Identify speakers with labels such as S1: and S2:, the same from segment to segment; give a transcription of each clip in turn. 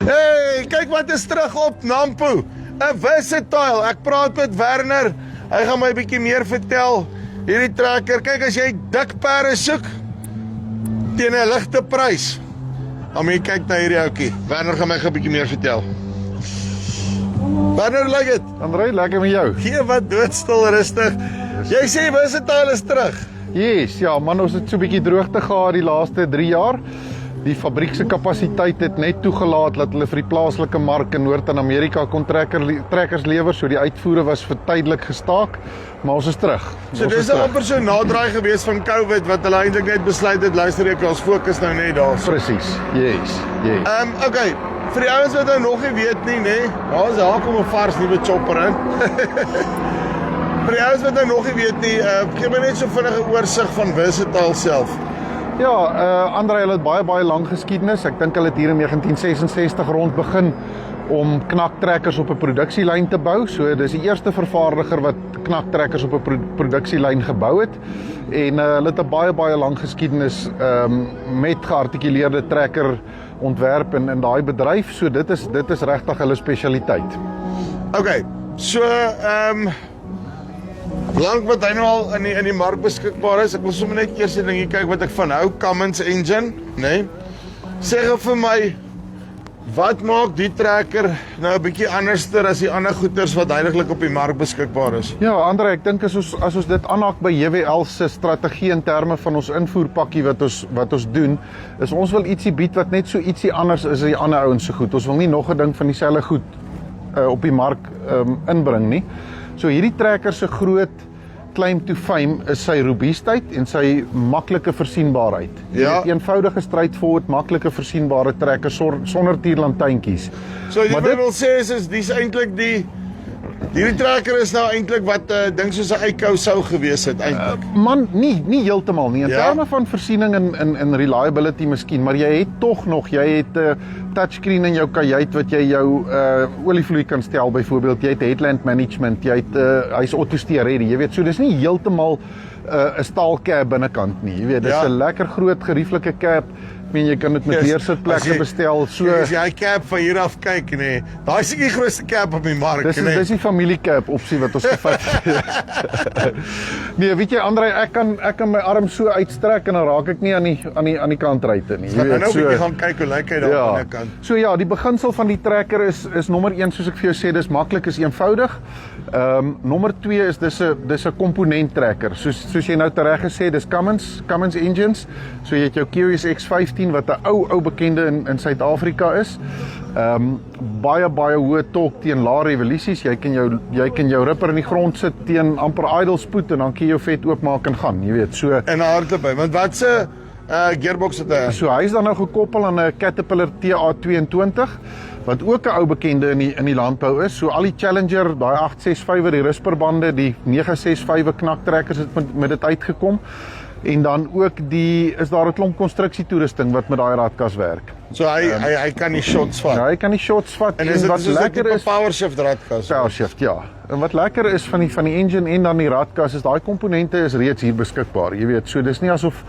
S1: Hey, kyk wat is terug op Nampo. 'n Versatile. Ek praat met Werner. Hy gaan my 'n bietjie meer vertel. Hierdie trekker, kyk as jy dik perde soek teen 'n ligte prys. Dan moet jy kyk na hierdie ouetjie. Werner gaan my 'n bietjie meer vertel. Werner, lyk dit?
S2: André, lekker met jou.
S1: Gee wat doodstil rustig. Jy sê Versatile is terug.
S2: Yes, ja man, ons het so 'n bietjie droogte gehad die laaste 3 jaar. Die fabriek se kapasiteit het net toegelaat dat hulle vir die plaaslike mark in Noord-Amerika kon trekkers lewer, so die uitvoere was vir tydelik gestaak, maar ons is terug.
S1: So dis amper so 'n naderdraai gewees van COVID wat hulle eintlik net besluit het, luister ek, ons fokus nou net daar.
S2: Presies. Yes.
S1: Okay, vir die ouens wat nou nog nie weet nie, nê, daar kom 'n vars nuwe chopper in. Vir die ouens wat nou nog nie weet nie, gee my net so vinnige oorsig van Versatile self.
S2: Ja, André, hulle het baie lang geskiedenis. Ek dink hulle het hier in 1966 rond begin om knaktrekkers op 'n produksielyn te bou. So dis die eerste vervaardiger wat knaktrekkers op 'n produksielyn gebou het. En hulle het 'n baie lang geskiedenis met geartikuleerde trekker ontwerp in daai bedryf. So dit is regtig hulle spesialiteit.
S1: Okay, so lank wat hy nou al in die mark beskikbaar is. Ek wil sommer net eers 'n dingie kyk wat ek van hou, Cummins engine, nê? Sê gou vir my, wat maak die trekker nou 'n bietjie anderster as die ander goeders wat heiliglik op die mark beskikbaar is?
S2: Ja, André, ek dink as ons dit aanhaak by JWL se strategie in terme van ons invoerpakkie wat ons doen, is ons wil ietsie bied wat net so ietsie anders is as die ander ouens se goed. Ons wil nie nog 'n ding van dieselfde goed op die mark inbring nie. So hierdie trekker se groot claim to fame is sy robuustheid en sy maklike versienbaarheid.
S1: Ja.
S2: Eenvoudige straightforward, maklike versienbare trekker sonder tierlantuintjies.
S1: So jy wil sê is dis eintlik hierdie trekker is nou eintlik wat ding soos 'n eikou sou gewees het eintlik.
S2: Man, nie heeltemal nie. In terme van voorsiening en reliability miskien, maar jy het tog nog, jy het 'n touchscreen in jou kajuit wat jy jou olievloei kan stel byvoorbeeld. Jy het headlamp management, jy het hy's auto-steer ready. Jy weet, so dis nie heeltemal 'n staal cab binnekant nie. Jy weet, dis 'n lekker groot gerieflike cab. Ek meen jy kan dit met leersitplekke bestel. So
S1: as jy 'n cab van hier af kyk, nê. Daai is die grootste cab op die mark, nê.
S2: Dis die familiecab opsie wat ons gevat het. Nee, weet jy André, ek kan my arm so uitstrek en dan raak ek nie aan die kantruite nie.
S1: Jy weet, nou 'n bietjie gaan kyk hoe lyk hy daar aan die kant.
S2: So ja, die beginsel van die trekker is nommer 1, soos ek vir jou sê, dis maklik, is eenvoudig. Nommer 2 is dis 'n komponent trekker. Soos jy nou tereg gesê, dis Cummins engines. So jy het jou Curious X15 wat 'n ou bekende in Suid-Afrika is. Baie hoë torque teen lae revolusies. Jy kan jou ripper in die grond sit teen amper idle spoed en dan kan jy jou vet oopmaak en gaan, jy weet. So
S1: en hardloop by. Want wat se gearbox het hy?
S2: So hy is dan nou gekoppel aan 'n Caterpillar TA22 wat ook 'n ou bekende in die landbou is. So al die Challenger, daai 865, die risperbande, die 965 knaktrekkers het met dit uitgekom. En dan ook is daar 'n klomp konstruksietoerusting wat met daai radkas werk.
S1: So hy kan die shots vat.
S2: Ja, hy kan die shots vat
S1: en wat lekker is PowerShift radkas.
S2: PowerShift, ja. En wat lekker is van die engine en dan die radkas is daai komponente is reeds hier beskikbaar. Jy weet, so dis nie asof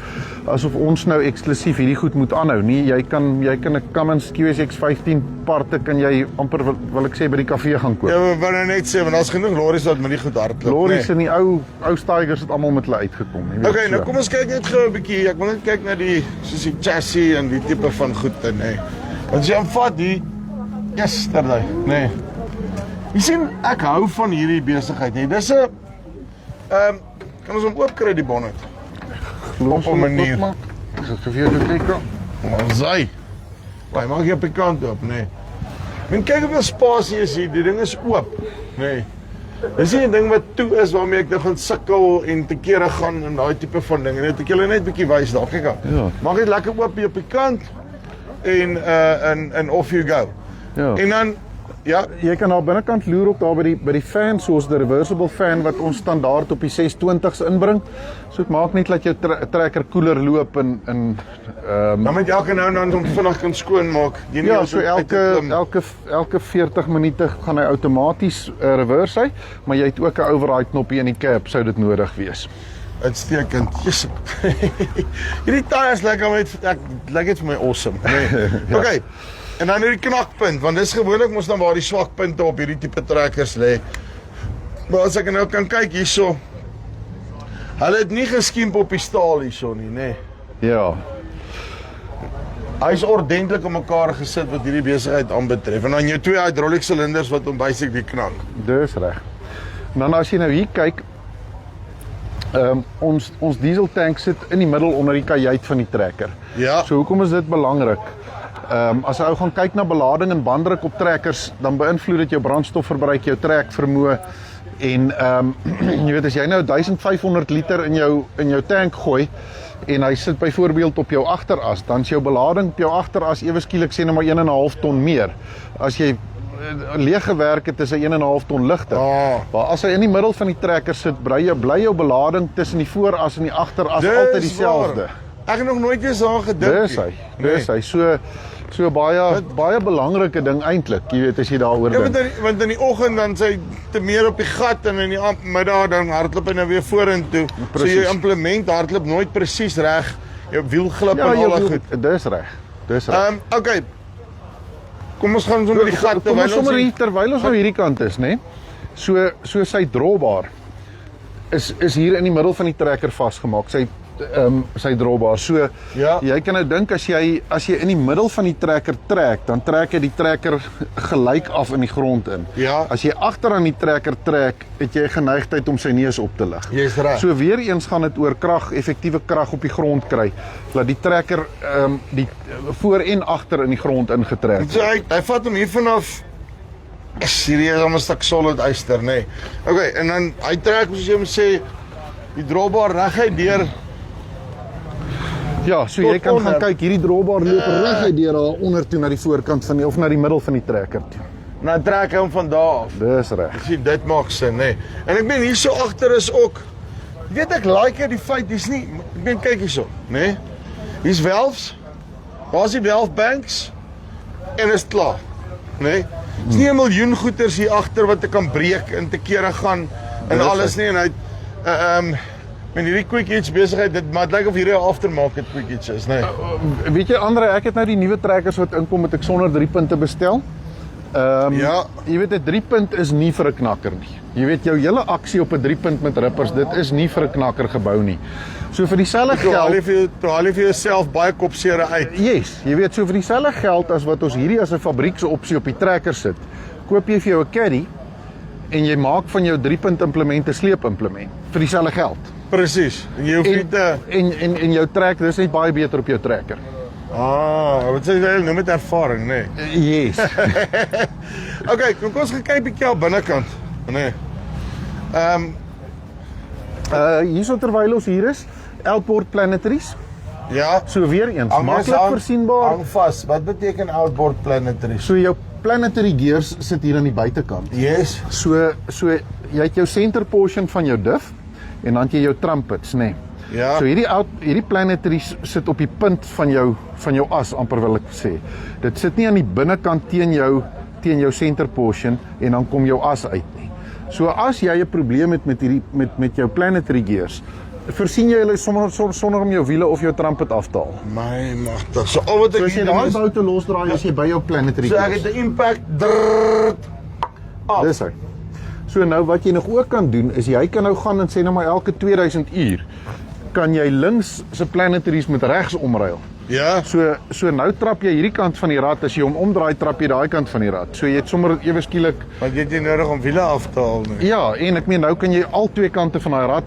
S2: ons nou eksklusief hierdie goed moet aanhou nie. Jy kan 'n Cummins QSX15 parte kan jy amper wil ek sê by die kafee gaan koop.
S1: Ja, wou nou net sê want daar's genoeg lorries wat met die goed hardloop.
S2: Lorries en die ou Tigers het almal met hulle uitgekom, jy weet.
S1: Okay, nou kom ons kyk net gou 'n bietjie. Ek wil net kyk na die chassis en die tipe van goed en want as jy vat die yesterday, nê. Jy sien, ek hou van hierdie besigheid, nê. Dis 'n kan ons hom oopkry die bonnet? Op 'n manier.
S2: Ek sê vir jou kyk.
S1: Ons hy. Hy maak jy op die kant op, nê. Men kyk hoeveel spasie is hier. Die ding is oop, nê. Dis nie 'n ding wat toe is waarmee ek nou gaan sukkel en te kere gaan en daai tipe van ding. Net ek julle net 'n bietjie wys daar, kyk aan.
S2: Ja.
S1: Maak dit lekker oop hier op die kant en off you go.
S2: Ja.
S1: En dan ja,
S2: jy kan daar binnekant loer ook daar by die fan, soos die reversible fan wat ons standaard op die 620s inbring. So dit maak net dat jou trekker koeler loop en
S1: dan met elke nou en dan om vinnig kan skoonmaak.
S2: Ja, so elke 40 minute gaan hy outomaties reverse hy, maar jy het ook 'n override knoppie in die cab sou dit nodig wees.
S1: Uitstekend. Yes. Hierdie tyres lyk net vir my awesome. Nee. Okay. En dan die knakpunt, want dis gewoonlik mos dan waar die swakpunte op hierdie tipe trekkers lê. Maar as ek nou kan kyk hierso, hulle het nie geskiemp op die staal hierso nie, nê.
S2: Ja.
S1: Hy is ordentlik in mekaar gesit wat hierdie besigheid aanbetref. En dan jou 2 hydraulic silinders wat hom basically knak.
S2: Dis reg. Dan as jy nou hier kyk, ons diesel tank sit in die middel onder die kajuit van die trekker.
S1: Ja.
S2: So hoekom is dit belangrik? As jy gaan kyk na belading en banddruk op trekkers, dan beïnvloed dit jou brandstofverbruik, jou trekvermoë en jy weet as jy nou 1500 liter in jou tank gooi en hy sit byvoorbeeld op jou agteras, dan is jou belading op jou agteras ewe skielik sê nou maar 1,5 ton meer. As jy leeg gewerk het, is hy 1,5 ton ligter. Maar as hy in die middel van die trekker sit, bly jou belading tussen die vooras en die agteras altyd dieselfde.
S1: Ek het nog nooit eens aan gedink.
S2: Dis hy. So baie belangrike ding eintlik, jy weet as jy daaroor dink.
S1: Want in die oggend dan sy te meer op die gat en in die middag dan hardloop hy nou weer vorentoe. So jou implement hardloop nooit presies reg. Jou wielglip en al dat goed.
S2: Dis reg.
S1: Okay. Kom ons gaan so met die gat
S2: terwyl ons nou hierdie kant is, né? So sy drawbar is hier in die middel van die trekker vasgemaak. Sy drawbar. So
S1: ja.
S2: Jy kan nou dink as jy in die middel van die trekker trek, dan trek jy die trekker gelyk af in die grond in.
S1: Ja.
S2: As jy agteraan die trekker trek, het jy geneigtheid om sy neus op te lig.
S1: Jy's reg.
S2: So weer eens gaan dit oor effektiewe krag op die grond kry, dat die trekker die voor en agter in die grond ingetrek word.
S1: So hy vat hom hier vanaf hierdie is 'n stuk solid yster, nê. Okay, en dan hy trek soos jy moet sê die drawbar reguit deur.
S2: Ja, so jy kan gaan kyk, hierdie drawbar loop reguit deur daar onder toe na die voorkant van of na die middel van die trekker toe.
S1: Nou trek hy hom van daar af.
S2: Dis reg.
S1: Sien, dit maak sin, nê. En ek meen hier so agter is ook weet ek like die feit dis nie ek meen kyk hierso, nê. Hier's valves. Waar's die valve banks? En is klaar, nê. Dis nie 'n miljoen goeters hier agter wat ek kan breek en te kere gaan en alles nie en hy en hierdie quick hitch besigheid, dit maar lyk of hierdie 'n aftermarket quick hitch is, nee.
S2: Weet jy Andre, ek het nou die nuwe trekkers wat inkom, het ek sonder 3 punte bestel.
S1: Ja.
S2: Jy weet 'n 3 punt is nie vir 'n knakker nie. Jy weet jou hele aksie op 'n 3 punt met rippers, dit is nie vir 'n knakker gebou nie. So vir dieselfde geld
S1: haal jy vir jouself baie kopseere uit.
S2: Yes, jy weet so vir dieselfde geld as wat ons hierdie as 'n fabrieksopsie op die trekker sit, koop jy vir jou 'n caddy en jy maak van jou 3 punt implement 'n sleepimplement vir dieselfde geld.
S1: Presies. En jy hoef nie te
S2: en jou trek, dis net baie beter op jou trekker.
S1: Wat sê jy nou met ervaring, nê?
S2: Yes.
S1: Okay, kom ons gaan kyk 'n bietjie aan binnekant, nê.
S2: Hierso terwyl ons hier is, outboard planetaries.
S1: Ja.
S2: So weer eens, maklik voorsienbaar.
S1: Hang vas. Wat beteken outboard planetaries?
S2: So jou planetary gears sit hier aan die buitekant.
S1: Yes.
S2: So jy het jou center portion van jou diff en dan het jy jou trumpets, nê.
S1: Ja.
S2: So hierdie planetaries sit op die punt van jou as, amper wil ek sê. Dit sit nie aan die binnekant teen jou center portion en dan kom jou as uit nie. So as jy 'n probleem het met jou planetary gears, voorsien jy hulle sonder om jou wiele of jou trumpet af te haal.
S1: My magtig. So al wat ek
S2: as jy daai boute losdraai as jy by jou planetary gears.
S1: So ek het 'n impact af.
S2: Dis hy. So nou wat jy nog ook kan doen is jy kan nou gaan en sê nou maar elke 2000 uur kan jy links se planetaries met regs omruil.
S1: Ja.
S2: So nou trap jy hierdie kant van die rad, as jy hom omdraai trap jy daai kant van die rad. So jy het sommer ewe skielik
S1: want jy het nie nodig om wiele af te haal nie.
S2: Ja, en ek meen nou kan jy al twee kante van daai rad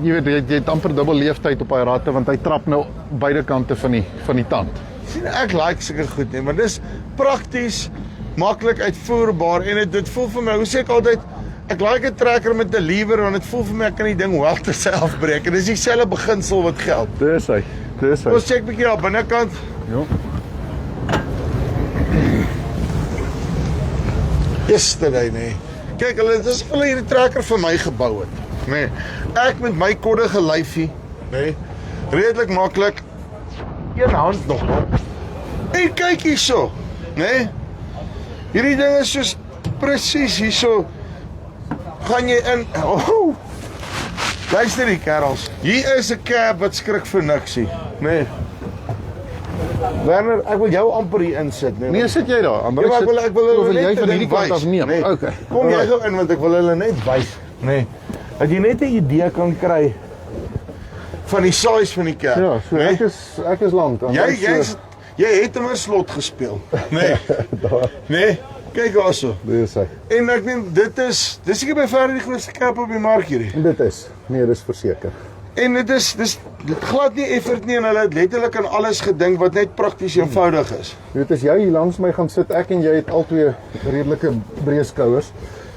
S2: jy weet jy het amper dubbel leeftyd op daai radte want hy trap nou beide kante van die tand.
S1: Sien ek like seker goed nie, maar dis prakties, maklik uitvoerbaar en dit voel vir my, hoe sê ek altyd, ek like 'n trekker met 'n lever want dit voel vir my ek kan die ding wel te self breek en dis dieselfde beginsel wat geld.
S2: Dis hy.
S1: Ons check bietjie op binnekant.
S2: Ja.
S1: Yesterday, nee. Kyk, dis hulle hierdie trekker vir my gebou het, nee. Ek met my koddige lyfie, nee. Redelik maklik. Een hand nog. En kyk hierso, nee. Hierdie ding is soos presies hierso. Gaan jy in. Oh. Luister die kerels. Hier is 'n cab wat skrik vir niksie, nee. Werner, ek wil jou amper hier insit, nee.
S2: Nee, sit jy daar? André,
S1: Ja, maar ek wil
S2: of wil
S1: hulle
S2: jy
S1: net
S2: van hierdie kant
S1: wys.
S2: af neem?
S1: Nee.
S2: Okay.
S1: Kom jy gou in, want ek wil hulle net wys. Nee. Dat jy net 'n idee kan kry van die size van die kerk.
S2: Ja, so
S1: nee?
S2: ek is lank.
S1: Jy het hom 'n slot gespeel. Nee. Nee. Kyk daarso.
S2: Dis hy.
S1: En ek meen dis seker by ver die grootste kerk op die mark hierdie.
S2: En dit is. Nee, dis verseker.
S1: En dit glad nie effort nie en hulle het letterlik aan alles gedink wat net prakties eenvoudig is.
S2: Jy weet as jy hier langs my gaan sit, ek en jy het albei redelike breë skouers.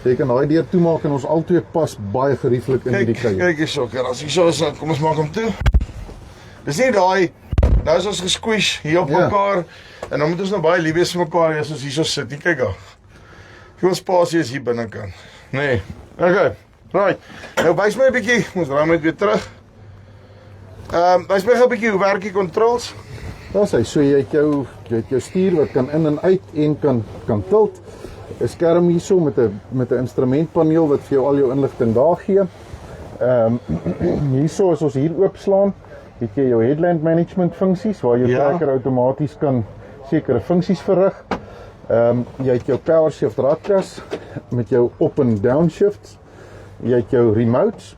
S2: Jy kan daai deur toemaak en ons albei pas baie gerieflik in hierdie kuier.
S1: Kyk hierso, as jy so is, kom ons maak hom toe. Dis nie daai nou is ons gesquish hier op mekaar en dan moet ons nou baie lief wees vir mekaar as ons hierso sit. Nie kyk daar. Hoeveel spasie is hier binnekant? Nee. Okay. Right. Nou wys my 'n bietjie, ons draai net weer terug. Wys my gou 'n bietjie hoe werk die controls?
S2: Daar's hy. So jy het jou stuur wat kan in en uit en kan tilt. 'n Skerm hierso met 'n instrumentpaneel wat vir jou al jou inligting daar gee. Hierso as ons hier oopslaan, het jy jou headland management funksies waar jou trekker outomaties kan sekere funksies verrig. Jy het jou power shift radkas met jou up and down shifts. Jy het jou remotes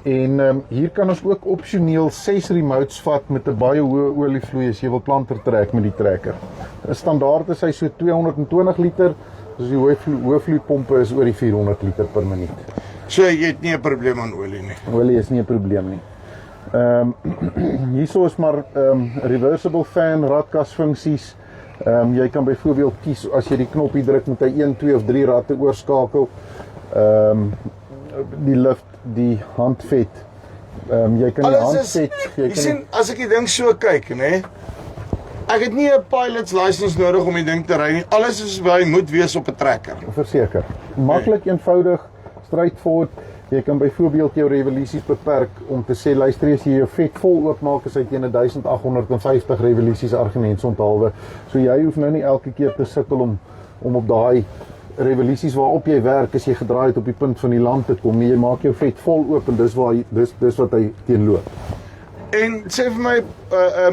S2: en hier kan ons ook opsioneel 6 remotes vat met 'n baie hoë olievloei as jy wil planter trek met die trekker. Standaard is hy so 220 liter, dus die hoë vloeipompe is oor die 400 liter per minuut.
S1: So jy het nie 'n probleem aan olie nie.
S2: Olie is nie 'n probleem nie. Hierso is maar reversible fan radkas funksies. Jy kan byvoorbeeld kies as jy die knoppie druk met hy 1, 2 of 3 ratte oorskakel. Die lift, die handvet. Jy kan die handvet.
S1: Jy sien as ek die ding so kyk, nê? Ek het nie 'n pilot's license nodig om die ding te ry nie. Alles is waar hy moet wees op 'n trekker.
S2: Verseker. Maklik, eenvoudig, straightforward. Jy kan byvoorbeeld jou revolusies beperk om te sê luister as jy jou vet vol oopmaak is hy teen 1850 revolusies argumentsonthaalwe. So jy hoef nou nie elke keer te sukkel om op daai revolusies waarop jy werk as jy gedraai het op die punt van die land te kom. Nee, jy maak jou vet vol oop en dis wat hy teenloop.
S1: En sê vir my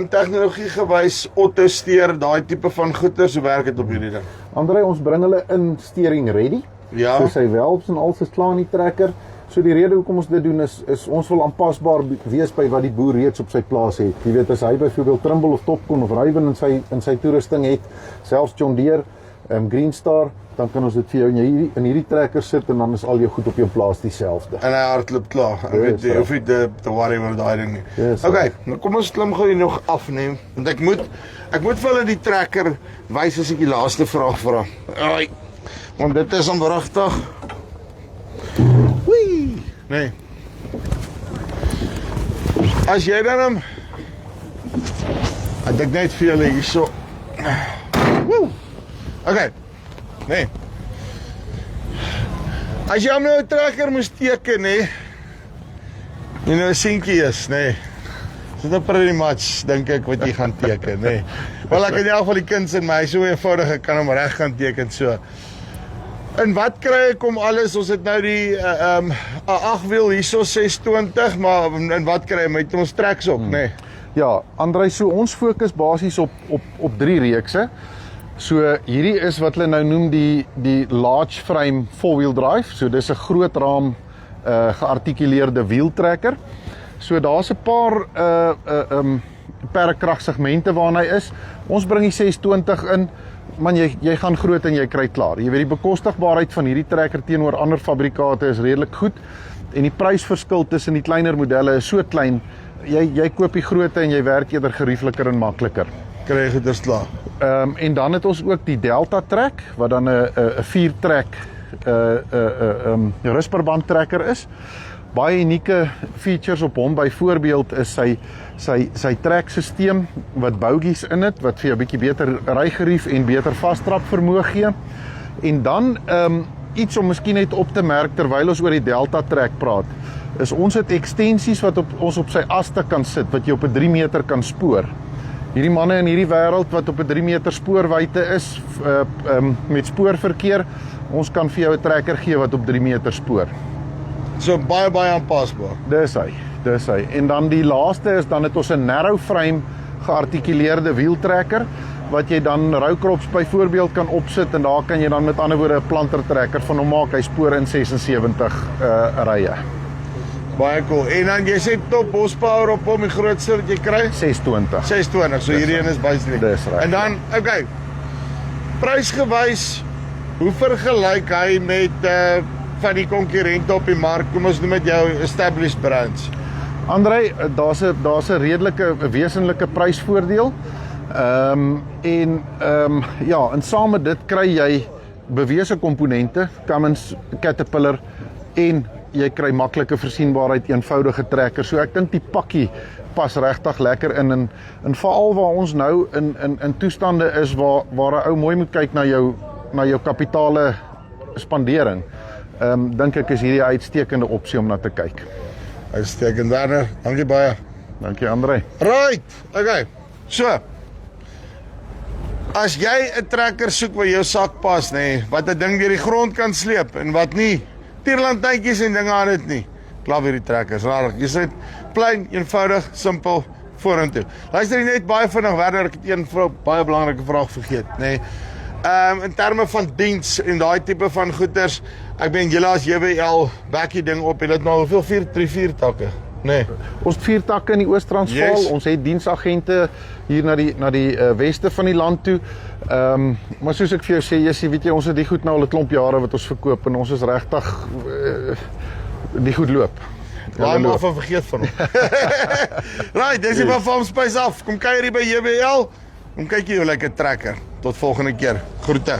S1: tegnologie gewys auto-steer, daai tipe van goeder, so werk dit op hierdie ding.
S2: André, ons bring hulle in steering ready.
S1: Ja.
S2: So sy welps en alles is klaar in die trekker. So die rede hoekom ons dit doen is ons wil aanpasbaar wees by wat die boer reeds op sy plaas het. Jy weet as hy byvoorbeeld Trimble of Topcon of Raven in sy toerusting het, selfs John Deere, Green Star, dan kan ons dit vir jou in hierdie trekker sit en dan is al jou goed op jou plaas dieselfde.
S1: En hy hardloop klaar. Ek weet jy hoef nie te worry oor daai ding nie.
S2: Yes,
S1: Okay, nou kom ons klim gou hier nog afneem want ek moet vir hulle die trekker wys as ek die laaste vraag vra. Ai. Want dit is onwrigtig. Wee. Nee. As jy dan ek dink net vir julle hierso. Woe. Okay. Nee. As jy nou 'n trekker moes teken, nê. Jy nou 'n seentjie is, nê. Dit is pretty much dink ek wat jy gaan teken, nê. Wel ek in elk geval die kind in my, hy so eenvoudig ek kan hom reg gaan teken so. En wat kry ek om alles? Ons het nou die 'n 8-wiel hierso 620, maar en wat kry jy met ons treks op, nê?
S2: Ja, André, so ons fokus basies op 3 reekse. So hierdie is wat hulle nou noem die large frame 4-wheel drive. So dis 'n groot raam geartikuleerde wieltrekker. So daar's 'n paar perkragtsegmente waarna hy is. Ons bring die 620 in. Man, jy gaan groot en jy kry klaar. Jy weet die bekostigbaarheid van hierdie trekker teenoor ander fabrikate is redelik goed en die prysverskil tussen die kleiner modelle is so klein. Jy koop die grootte en jy werk eerder geriefliker en makliker.
S1: Kry jy dit klaar.
S2: En dan het ons ook die Delta trek wat dan 'n 4-trek rusperband trekker is. Baie unieke features op hom. Byvoorbeeld is sy trekstelsel wat bogies in het wat vir jou 'n bietjie beter rygerief en beter vastrap vermoë gee. En dan iets om miskien net op te merk terwyl ons oor die Delta trek praat, is ons het ekstensies wat ons op sy aste kan sit wat jy op 'n 3 meter kan spoor. Hierdie manne in hierdie wêreld wat op 'n 3 meter spoorwyte is met spoorverkeer, ons kan vir jou 'n trekker gee wat op 3 meter spoor.
S1: So baie aanpasbaar.
S2: Dis hy. En dan die laaste is dan het ons 'n narrow frame geartikuleerde wieltrekker wat jy dan roukrops byvoorbeeld kan opsit en daar kan jy dan met ander woorde 'n plantertrekker van hom maak. Hy spoor in 76 rye.
S1: Baie cool. En dan jy sê top horsepower op hom, die grootste wat jy kry?
S2: 620.
S1: 620, so hierdie een is basically.
S2: Dis reg.
S1: En dan, okay, prysgewys, hoe vergelyk hy met van die konkurrente op die mark, kom ons noem met jou established brands?
S2: André, daar's 'n redelike, 'n wesenlike prysvoordeel. Ja, en saam met dit kry jy bewese komponente, Cummins, Caterpillar en jy kry maklike voorsienbaarheid, eenvoudige trekker. So ek dink die pakkie pas regtig lekker in en veral waar ons nou in toestande is waar 'n ou mooi moet kyk na jou kapitale spandering. Dink ek is hierdie 'n uitstekende opsie om na te kyk.
S1: Uitstekend, Werner. Dankie baie.
S2: Dankie André.
S1: Right, okay. So, as jy 'n trekker soek waar jou sak pas, wat 'n ding deur die grond kan sleep en wat nie tierlantjies en dinge aan dit nie. Klap hierdie trekkers, rarig. Jy sê plain, eenvoudig, simpel vorentoe. Luister jy net baie vinnig Werner, ek het een baie belangrike vraag vergeet, in terme van diens en daai tipe van goeders, ek ben julle as JBL bakkie ding op, jy het nou hoeveel 4 takke?
S2: Ons 4 takke in die Oos-Transvaal.
S1: Yes.
S2: Ons het diensagente hier na die weste van die land toe. Maar soos ek vir jou sê, Jessie, weet jy, ons het die goed nou al 'n klomp jare wat ons verkoop en ons is regtig die goed loop.
S1: Laai maar van vergeet van hom. Right, dis die Farm Space af. Kom kuier hier by JBL. Kom kyk jy hoe lekker trekker. Tot volgende keer. Groete.